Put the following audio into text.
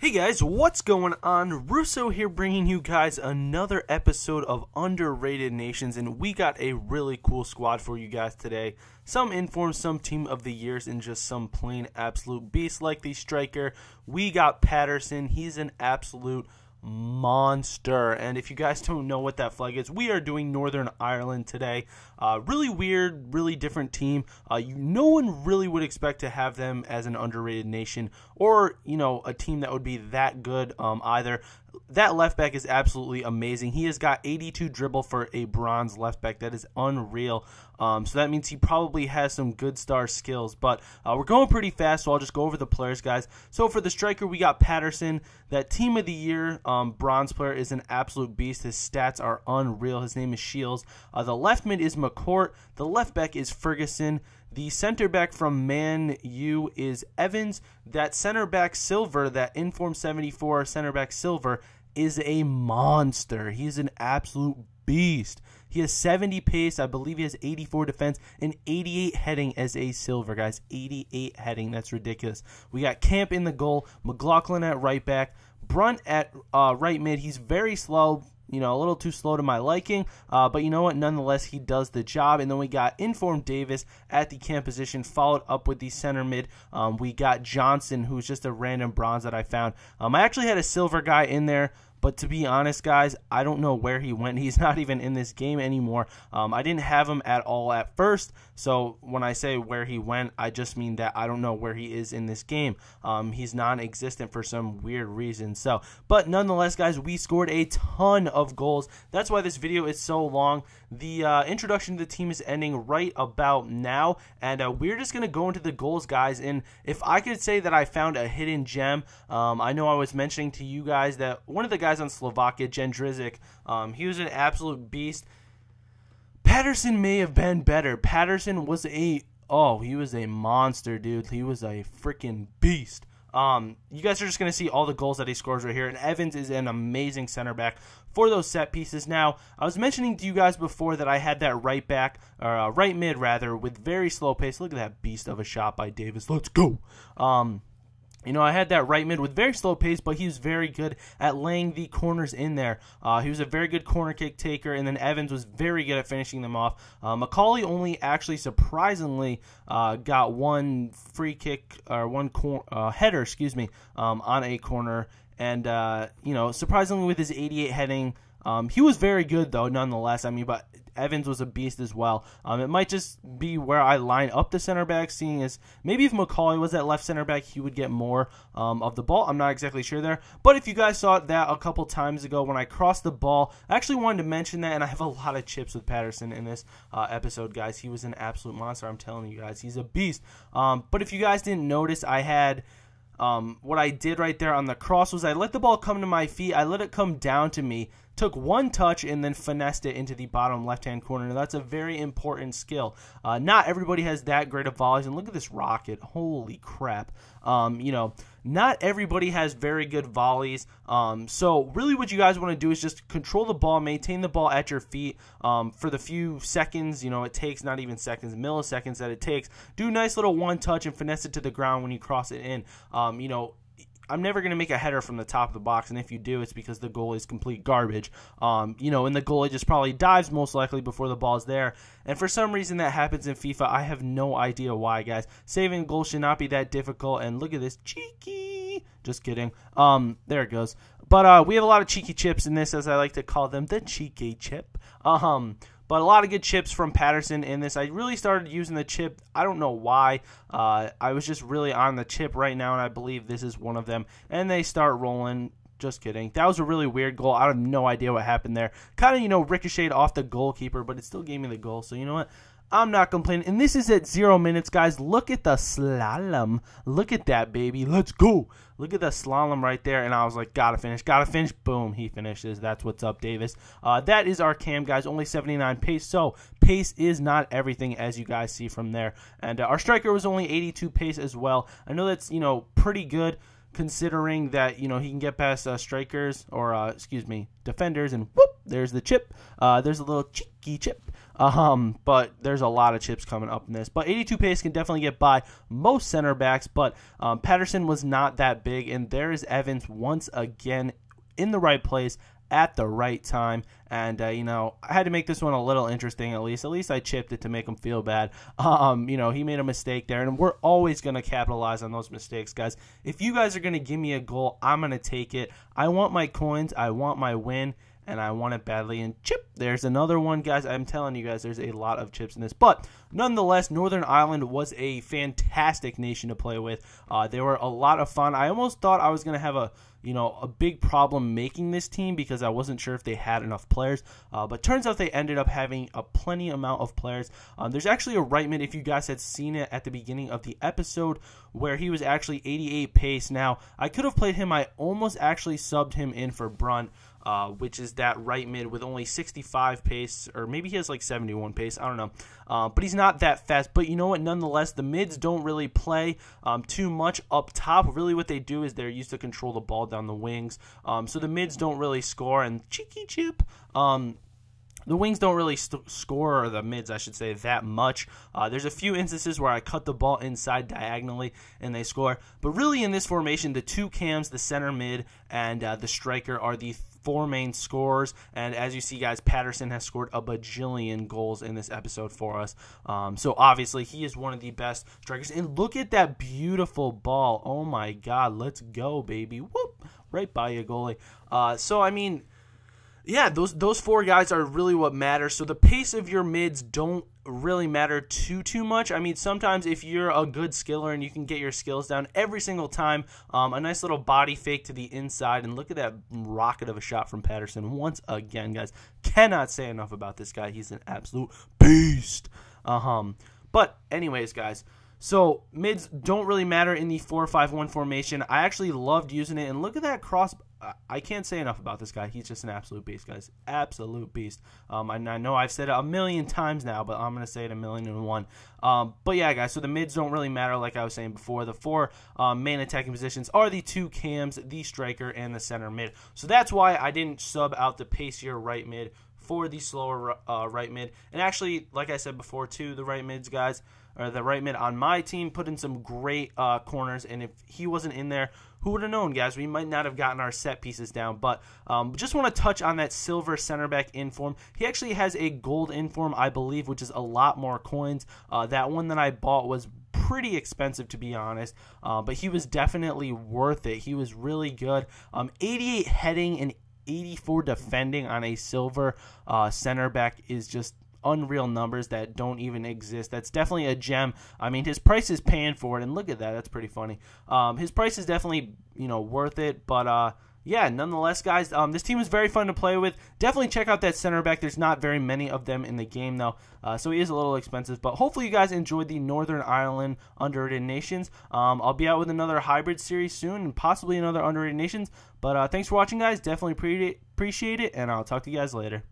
Hey guys, what's going on? Russo here bringing you guys another episode of Underrated Nations, and we got a really cool squad for you guys today. Some informed, some team of the years, and just some plain absolute beasts like the striker. We got Patterson. He's an absolute monster, and if you guys don't know what that flag is, we are doing Northern Ireland today. Really weird, really different team. No one really would expect to have them as an underrated nation, or a team that would be that good either. That left back is absolutely amazing. He has got 82 dribble for a bronze left back. That is unreal. So that means he probably has some good star skills. But we're going pretty fast, so I'll just go over the players, guys. So for the striker, we got Patterson. That team of the year bronze player is an absolute beast. His stats are unreal. His name is Shields. The left mid is McCourt. The left back is Ferguson. The center back from Man U is Evans. That center back Silver, that Inform 74 center back Silver, is a monster. He's an absolute beast. He has 70 pace. I believe he has 84 defense and 88 heading as a Silver, guys. 88 heading. That's ridiculous. We got Camp in the goal. McLaughlin at right back. Brunt at right mid. He's very slow. A little too slow to my liking, but you know what? Nonetheless, he does the job. And then we got Inform Davis at the camp position, followed up with the center mid. We got Johnson, who's just a random bronze that I found. I actually had a Silver guy in there, but to be honest, guys, I don't know where he went. He's not even in this game anymore. I didn't have him at all at first, so when I say where he went, I just mean that I don't know where he is in this game. He's non-existent for some weird reason. But nonetheless, guys, we scored a ton of goals. That's why this video is so long. The introduction to the team is ending right about now, and we're just going to go into the goals, guys. And if I could say that I found a hidden gem, I know I was mentioning to you guys that one of the guys on Slovakia, Jendrizik, he was an absolute beast. Patterson may have been better. Patterson was he was a monster, dude. He was a freaking beast. You guys are just going to see all the goals that he scores right here. And Evans is an amazing center back for those set pieces. Now, I was mentioning to you guys before that I had that right back, or right mid rather, with very slow pace. Look at that beast of a shot by Davis. Let's go. I had that right mid with very slow pace, but he was very good at laying the corners in there. He was a very good corner kick taker, and then Evans was very good at finishing them off. Macaulay only actually surprisingly got one free kick, or one header, on a corner. And, surprisingly with his 88 heading, he was very good, though, nonetheless. But Evans was a beast as well. It might just be where I line up the center back, seeing as maybe if Macaulay was at left center back, he would get more of the ball. I'm not exactly sure there. But if you guys saw that a couple times ago when I crossed the ball, I actually wanted to mention that, and I have a lot of chips with Patterson in this episode, guys. He was an absolute monster. I'm telling you guys, he's a beast. But if you guys didn't notice, I had... what I did right there on the cross was I let the ball come to my feet. I let it come down to me, took one touch, and then finessed it into the bottom left-hand corner. Now, that's a very important skill. Not everybody has that great of volleys. And look at this rocket. Holy crap. Not everybody has very good volleys. So really what you guys want to do is just control the ball, maintain the ball at your feet for the few seconds, it takes, not even seconds, milliseconds that it takes. Do a nice little one touch and finesse it to the ground when you cross it in. I'm never going to make a header from the top of the box, and if you do, it's because the goal is complete garbage. And the goalie just probably dives most likely before the ball's there. And for some reason that happens in FIFA. I have no idea why, guys. Saving a goal should not be that difficult, and look at this. Cheeky. Just kidding. There it goes. But we have a lot of cheeky chips in this, as I like to call them, the cheeky chip. But a lot of good chips from Patterson in this. I really started using the chip. I don't know why. I was just really on the chip right now, and I believe this is one of them. And they start rolling. Just kidding. That was a really weird goal. I have no idea what happened there. Kind of, ricocheted off the goalkeeper, but it still gave me the goal. So you know what? I'm not complaining. And this is at 0 minutes, guys. Look at the slalom. Look at that, baby. Let's go. Look at the slalom right there. And I was like, gotta finish. Gotta finish. Boom. He finishes. That's what's up, Davis. That is our cam, guys. Only 79 pace. So pace is not everything, as you guys see from there. And our striker was only 82 pace as well. I know that's, pretty good, considering that, he can get past strikers, or, defenders, and whoop, there's the chip. There's a little cheeky chip. But there's a lot of chips coming up in this. But 82 pace can definitely get by most center backs, but Patterson was not that big, and there is Evans once again in the right place at the right time. And, I had to make this one a little interesting at least. At least I chipped it to make him feel bad. He made a mistake there, and we're always going to capitalize on those mistakes, guys. If you guys are going to give me a goal, I'm going to take it. I want my coins. I want my win. And I want it badly. And chip, there's another one, guys. I'm telling you guys, there's a lot of chips in this. But nonetheless, Northern Ireland was a fantastic nation to play with. They were a lot of fun. I almost thought I was going to have a big problem making this team because I wasn't sure if they had enough players. But turns out they ended up having a plenty amount of players. There's actually a right mid, if you guys had seen it at the beginning of the episode, where he was actually 88 pace. Now, I could have played him. I almost actually subbed him in for Brunt. Which is that right mid with only 65 pace, or maybe he has like 71 pace, I don't know. But he's not that fast. But you know what, nonetheless, the mids don't really play too much up top. Really what they do is they're used to control the ball down the wings. So the mids don't really score, and cheeky chip, the wings don't really score, or the mids, I should say, that much. There's a few instances where I cut the ball inside diagonally and they score. But really in this formation, the two cams, the center mid, and the striker are the four main scorers. And as you see, guys, Patterson has scored a bajillion goals in this episode for us. So obviously he is one of the best strikers. And look at that beautiful ball. Oh my God, let's go, baby. Whoop, right by you, goalie. Yeah, those four guys are really what matters. So the pace of your mids don't really matter too much. I mean, sometimes if you're a good skiller and you can get your skills down every single time, a nice little body fake to the inside, and look at that rocket of a shot from Patterson. Once again, guys, cannot say enough about this guy. He's an absolute beast. But anyways, guys, so mids don't really matter in the 4-5-1 formation. I actually loved using it, and look at that cross. I can't say enough about this guy. He's just an absolute beast, guys. Absolute beast. I know I've said it a million times now, but I'm going to say it 1,000,001. But yeah, guys, so the mids don't really matter like I was saying before. The four main attacking positions are the two cams, the striker, and the center mid. So that's why I didn't sub out the pacier right mid for the slower right mid. And actually, like I said before, too, the right mids, guys, or the right mid on my team put in some great corners. And if he wasn't in there, who would have known, guys? We might not have gotten our set pieces down. But just want to touch on that silver center back inform. He actually has a gold inform, I believe, which is a lot more coins. That one that I bought was pretty expensive, to be honest, but he was definitely worth it. He was really good. 88 heading and 84 defending on a silver center back is just unreal numbers that don't even exist. That's definitely a gem. I mean, his price is paying for it, and look at that. That's pretty funny. His price is definitely, worth it, but yeah, nonetheless, guys, this team is very fun to play with. Definitely check out that center back. There's not very many of them in the game, though, so he is a little expensive. But hopefully you guys enjoyed the Northern Ireland Underrated Nations. I'll be out with another hybrid series soon, and possibly another Underrated Nations. But thanks for watching, guys. Definitely appreciate it, and I'll talk to you guys later.